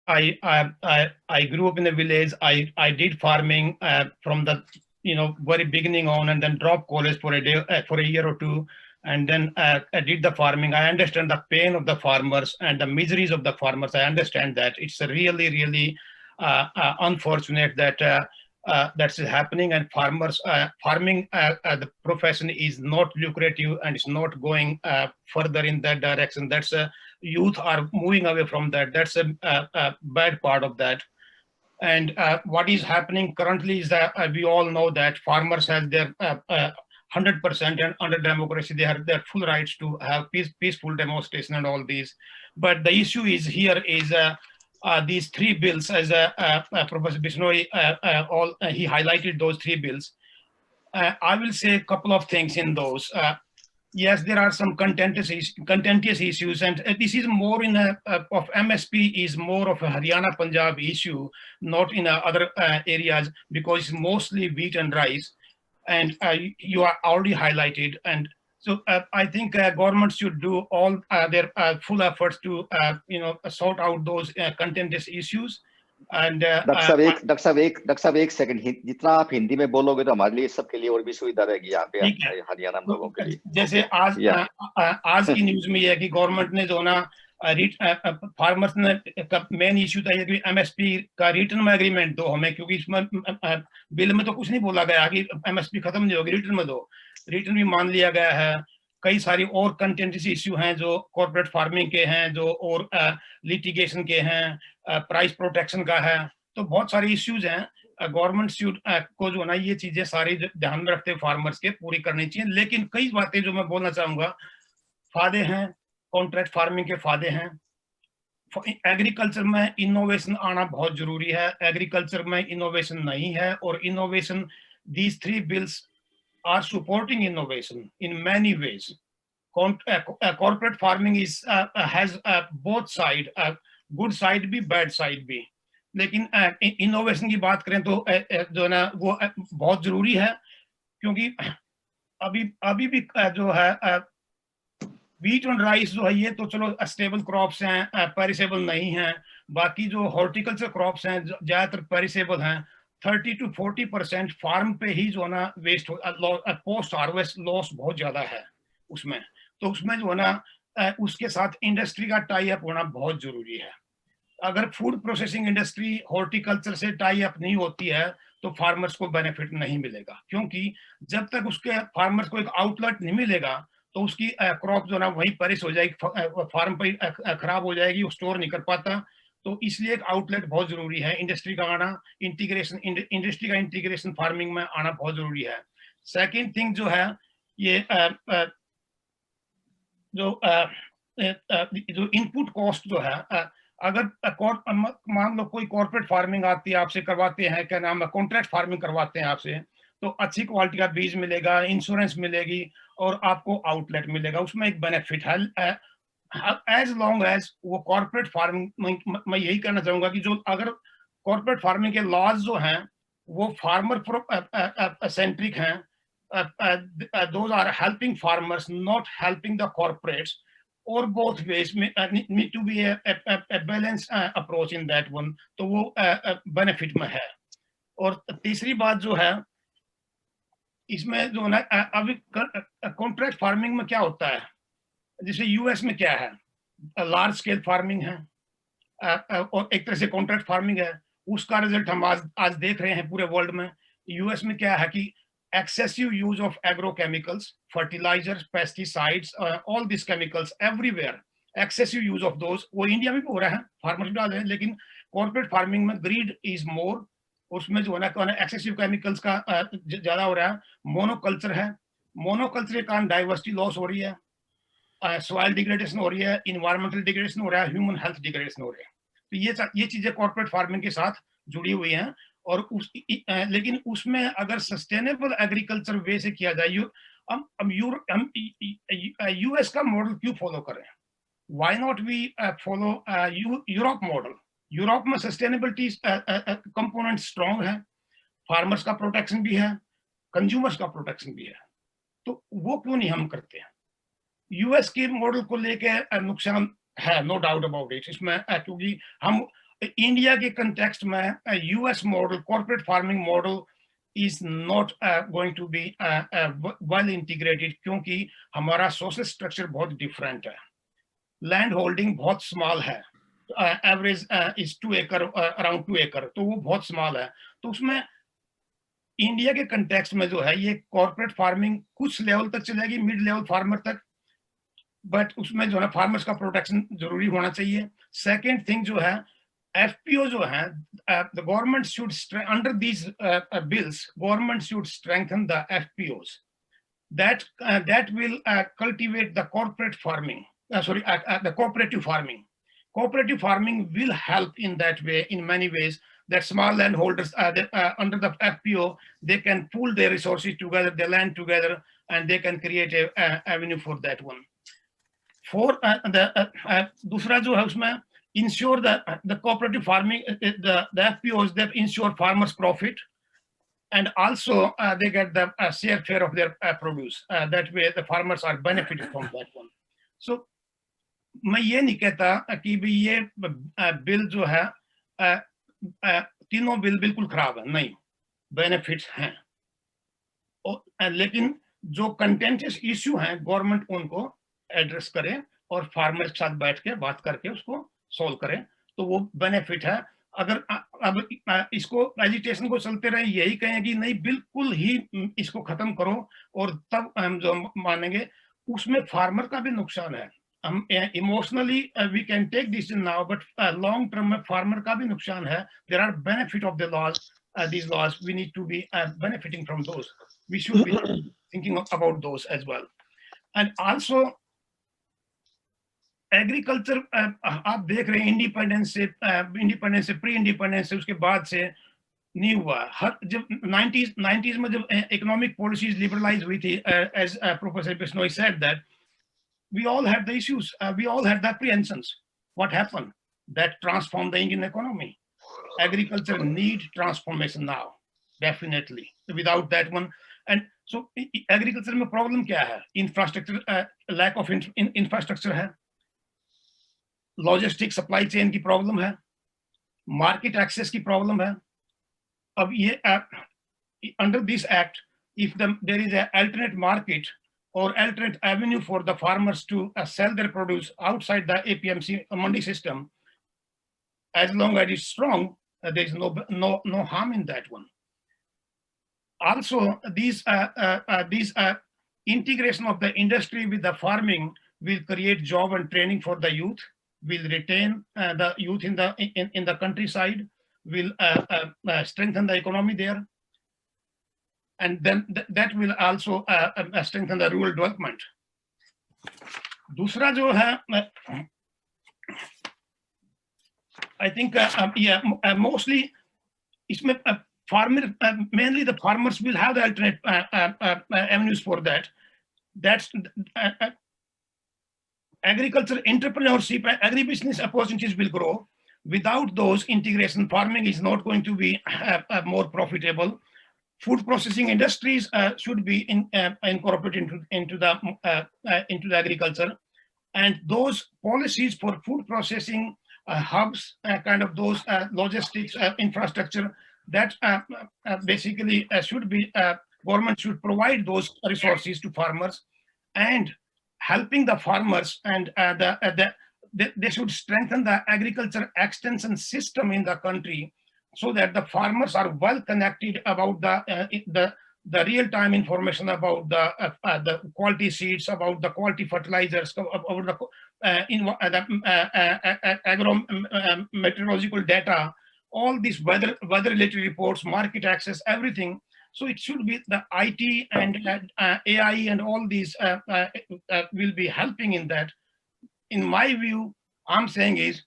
I grew up in a village. I did farming from the very beginning on, and then dropped college for a day for a year or two, and then I did the farming. I understand the pain of the farmers and the miseries of the farmers. I understand that it's a really unfortunate that that's happening, and farming the profession is not lucrative and it's not going further in that direction. That's youth are moving away from that. That's a bad part of that. And what is happening currently is that we all know that farmers have their 100%, and under democracy they have their full rights to have peaceful demonstration and all these. But the issue is here is these three bills, as Professor Bishnoi he highlighted those three bills. I will say a couple of things in those. Yes, there are some contentious issues, and this is more in of MSP is more of a Haryana Punjab issue, not in other areas, because it's mostly wheat and rice, and you are already highlighted. And so I think government should do all their full efforts to sort out those contentious issues. And doctor साहब एक second, जितना आप हिंदी में बोलोगे तो हमारे लिए सबके लिए और भी सुविधा रहेगी यहाँ पे हरियाणा में लोगों के लिए। जैसे आज की न्यूज में यह है कि गवर्नमेंट ने जो ना फार्मर्स ने मेन इश्यू था ये कि एमएसपी का रिटर्न में एग्रीमेंट दो हमें, क्योंकि इसमें बिल में तो कुछ नहीं बोला गया कि एमएसपी खत्म नहीं होगी, रिटर्न में दो। रिटर्न भी मान लिया गया है। कई सारी और कंटेंटेस इश्यू हैं जो कॉर्पोरेट फार्मिंग के हैं, जो और लिटिगेशन के हैं, प्राइस प्रोटेक्शन का है, तो बहुत सारे इश्यूज हैं। गवर्नमेंट को जो ना ये चीजें सारी ध्यान में रखते फार्मर्स के पूरी करनी चाहिए। लेकिन कई बातें जो मैं बोलना चाहूंगा, फायदे हैं, कॉन्ट्रैक्ट फार्मिंग के फायदे हैं। एग्रीकल्चर में इनोवेशन आना बहुत जरूरी है। एग्रीकल्चर में इनोवेशन नहीं है, और innovation, these three bills are supporting innovation in many ways. Corporate farming has both side, good side भी, bad side भी। लेकिन innovation की बात करें तो जो ना वो बहुत जरूरी है, क्योंकि अभी भी जो है wheat और राइस जो है ये तो चलो स्टेबल क्रॉप्स हैं, पेरिसेबल नहीं हैं। बाकी जो हॉर्टिकल्चर क्रॉप्स हैं ज्यादातर पेरिसेबल हैं। 30 to 40% फार्म पे ही जो है ना वेस्ट पोस्ट हार्वेस्ट लॉस बहुत ज्यादा है उसमें। तो उसमें जो है ना उसके साथ इंडस्ट्री का टाई अप होना बहुत जरूरी है। अगर फूड प्रोसेसिंग इंडस्ट्री हॉर्टिकल्चर से टाई अप नहीं होती है तो फार्मर्स को बेनिफिट नहीं मिलेगा, क्योंकि जब तक उसके फार्मर्स को एक आउटलेट नहीं मिलेगा तो उसकी क्रॉप जो है ना वहीं पेरिश हो जाएगी, फार्म पर खराब हो जाएगी, वो स्टोर नहीं कर पाता। तो इसलिए एक आउटलेट बहुत जरूरी है। इंडस्ट्री का आना, इंडस्ट्री का इंटीग्रेशन फार्मिंग में आना बहुत जरूरी है। सेकंड थिंग जो है ये जो इनपुट कॉस्ट जो है, अगर मान लो कोई कॉर्पोरेट फार्मिंग आती है, आपसे करवाते हैं, क्या नाम है, कॉन्ट्रैक्ट फार्मिंग करवाते हैं आपसे, तो अच्छी क्वालिटी का बीज मिलेगा, इंश्योरेंस मिलेगी और आपको आउटलेट मिलेगा, उसमें एक बेनिफिट है। एज लॉन्ग एज वो कॉर्पोरेट फार्मिंग, मैं यही कहना चाहूंगा कि जो अगर कॉर्पोरेट फार्मिंग के लॉज जो हैं वो फार्मर सेंट्रिक हैं, those are helping farmers not helping the corporates, और बोथ वेज में need to be a balance approach in that one, तो वो बेनिफिट में है। और तीसरी बात जो है इसमें जो ना अभी कॉन्ट्रैक्ट फार्मिंग में क्या होता है, जैसे यूएस में क्या है, लार्ज स्केल फार्मिंग है और एक तरह से कॉन्ट्रैक्ट फार्मिंग है। उसका रिजल्ट हम आज देख रहे हैं पूरे वर्ल्ड में। यूएस में क्या है कि excessive use of agrochemicals, fertilizers, pesticides, all this chemicals everywhere, excessive use of those, वो इंडिया में भी हो रहा है, फार्मर्स भी डाल रहे हैं। लेकिन कॉर्पोरेट फार्मिंग में ग्रीड इज मोर, उसमें जो है ना एक्सेसिव केमिकल्स का ज्यादा हो रहा है। मोनोकल्चर है, मोनोकल्चर के कारण डाइवर्सिटी लॉस हो रही है, सॉइल डिग्रेडेशन हो रही है, इन्वायरमेंटल डिग्रेडेशन हो रहा है, ह्यूमन हेल्थ डिग्रेडेशन हो रही है। तो ये चीजें कॉर्पोरेट फार्मिंग के साथ जुड़ी हुई हैं। और लेकिन उसमें अगर सस्टेनेबल एग्रीकल्चर वे से किया जाए, हम यूएस का मॉडल क्यों फॉलो करें? Why not we follow Europe model? Europe में सस्टेनेबिलिटी कंपोनेंट स्ट्रॉन्ग है, फार्मर्स का प्रोटेक्शन भी है, कंज्यूमर्स का प्रोटेक्शन भी है, तो वो क्यों नहीं हम करते हैं? यूएस के मॉडल को लेके नुकसान है, नो डाउट अबाउट इट इसमें, क्योंकि हम इंडिया के कंटेक्स्ट में US model, corporate farming model is not going to be well integrated, क्योंकि हमारा सोशल स्ट्रक्चर बहुत डिफरेंट है. लैंड होल्डिंग बहुत स्मॉल है, एवरेज इज 2 एकड़, अराउंड 2 एकड़, तो वो बहुत स्मॉल है. तो उसमें इंडिया के कंटेक्स्ट में जो है ये कॉर्पोरेट फार्मिंग कुछ लेवल तक चलेगी, मिड लेवल फार्मर तक, बट उसमें जो है फार्मर्स का प्रोटेक्शन जरूरी होना चाहिए. सेकेंड थिंग जो है FPO जो है, the government should under these bills, government should strengthen the FPOs. That will cultivate the corporate farming. The cooperative farming. Cooperative farming will help in that way, in many ways. That small landholders under the FPO, they can pool their resources together, their land together, and they can create a avenue for that one. For दूसरा जो है उसमें ensure the cooperative farming, the FPOs, that ensure farmers' profit, and also they get the share of their produce. That way the farmers are benefiting from that one. So मैं ये नहीं कहता कि भी ये बिल जो है तीनों बिल बिल्कुल खराब है, नहीं, बेनिफिट्स हैं, लेकिन जो कंटेंटियस इश्यू हैं गवर्नमेंट उनको एड्रेस करे और फार्मर के साथ बैठ के बात करके उसको सॉल्व करें, तो वो बेनिफिट है. अगर अब इसको एजिटेशन को चलते रहे, यही कहें कि नहीं बिल्कुल ही इसको खत्म करो और तब हम जो मानेंगे, उसमें फार्मर का भी नुकसान है. हम emotionally we can take this now, but long term में फार्मर का भी नुकसान है. There are benefit of the laws, these laws, we need to be benefiting from those. We should be thinking about those as well. And also agriculture आप देख रहे हैं independence से प्री इंडिपेंडेंस से उसके बाद से नहीं हुआ. हर जब 90s में जब इकोनॉमिक पॉलिसीज लिबरलाइज हुई थी, as professor Bishnoi said that we all had the issues, we all had the apprehensions. What happened? That transformed the Indian economy. Agriculture need transformation now, definitely. Without that one, and so agriculture में problem क्या है? Infrastructure, lack of infrastructure है, logistic supply chain की problem है, market access की problem है. अब ये under this act, if there is an alternate market or alternate avenue for the farmers to sell their produce outside the APMC mandi system, as long as it's strong, there is no harm in that one. Also, these integration of the industry with the farming will create job and training for the youth, will retain the youth in the countryside, will strengthen the economy there, and then that will also strengthen the rural development. दूसरा जो है, I think mostly इसमें farmer, mainly the farmers will have the alternate avenues for that. That's agriculture entrepreneurship, agribusiness opportunities will grow. Without those integration, farming is not going to be more profitable. Food processing industries should be incorporated into the agriculture, and those policies for food processing hubs, kind of those logistics infrastructure, that basically should be, government should provide those resources to farmers and helping the farmers, and they should strengthen the agriculture extension system in the country, so that the farmers are well connected about the real-time information about the quality seeds, about the quality fertilizers, about the agro-meteorological data, all these weather-related reports, market access, everything. So it should be the IT and AI and all these will be helping in that. In my view, I'm saying is,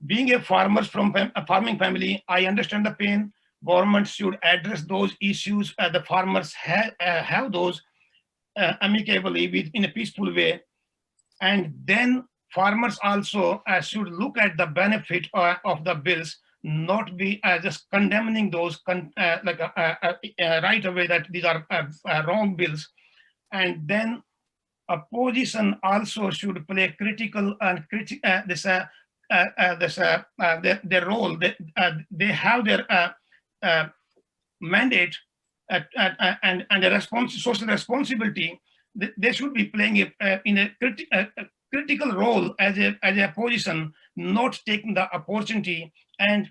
being a farmer from a farming family, I understand the pain. Government should address those issues. The farmers have those amicably, in a peaceful way. And then farmers also should look at the benefit of the bills, not be just condemning those right away that these are wrong bills. And then opposition also should play critical and their role. They have their mandate and a social responsibility. They should be playing in a critical role as a position, not taking the opportunity and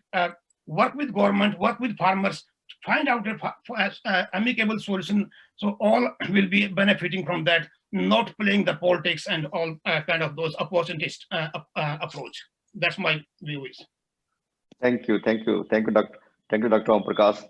work with government, work with farmers, find out a amicable solution, so all will be benefiting from that, not playing the politics and all kind of those opportunist approach. That's my view is. Thank you, Dr. Om Prakash.